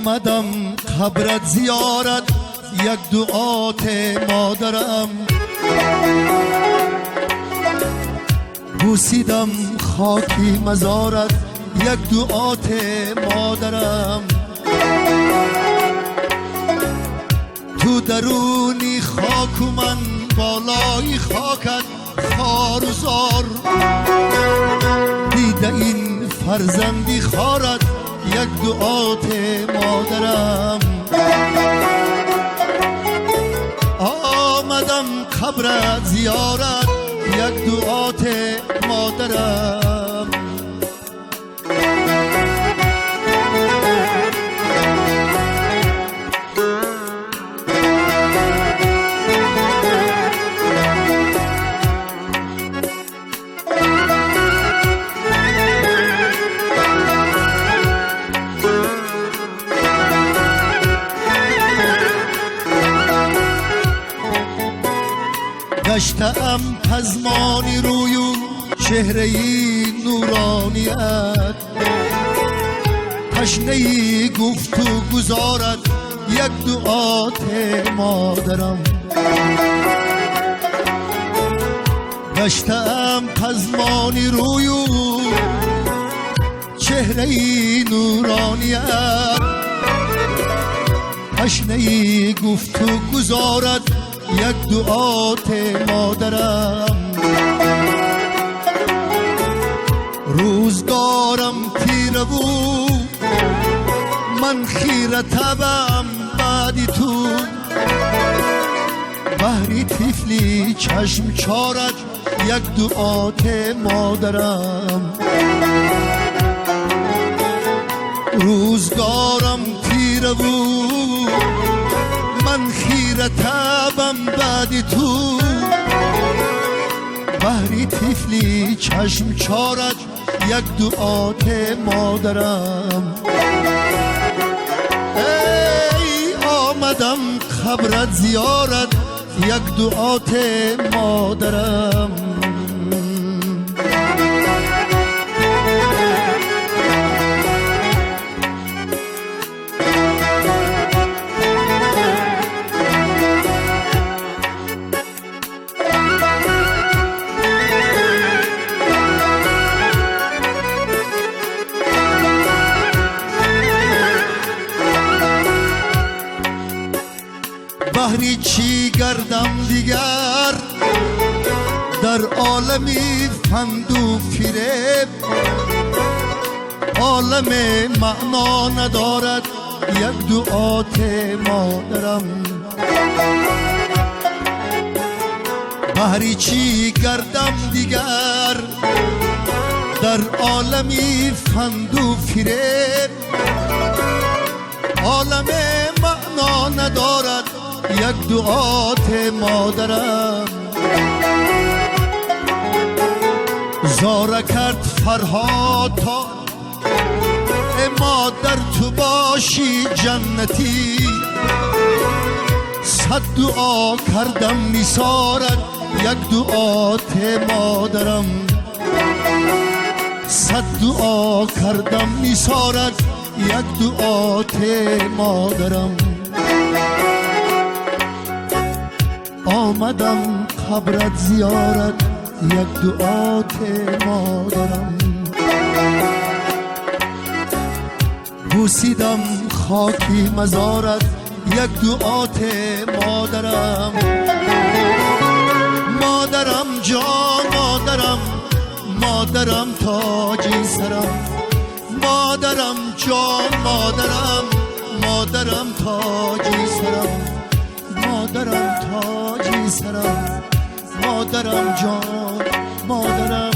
آمدم قبرت زیارت، یک دعات مادرم بوسیدم خاکی مزارت، یک دعات مادرم تو درونی خاک و من بالای خاکت خار و زار، دیده این فرزندی خارت، یک دعات مادرم آمدم قبرت زیارت، یک دعات مادرم گشتم پزمانی روی و چهره‌ای نورانیت، تشنه‌ای گفت و گزارت، یک دعات مادرم گشتم پزمانی روی و چهره‌ای نورانیت، تشنه‌ای گفت و گزارت، یک دعات مادرم روزگارم تیره و من خیره تبم بعدی تو، بحری طفلی چشم چارت، یک دعات مادرم روزگارم تیره و من خیره تبم بعد تو، بحری طفلی چشم چارت، یک دعات مادرم ای آمدم قبرت زیارت، یک دعات مادرم بحری چی گردم دیگر در عالمی فند و فریب، عالم معنا ندارد، یک دعات مادرم بحری چی گردم دیگر در عالمی فند و فریب، عالم معنا ندارد، یک دعات مادرم زاره کرد فرهاد تا ای مادر تو باشی جنتی، صد دعا کردم نثارت، یک دعات مادرم صد دعا کردم نثارت، یک دعات مادرم آمدم قبرت زیارت، یک دعات مادرم بوسیدم خاکی مزارت، یک دعات مادرم مادرم جان مادرم، مادرم تاج سرم، مادرم جان مادرم، مادرم تاج سرم، مادرم تاج سرم، مادرم جان مادرم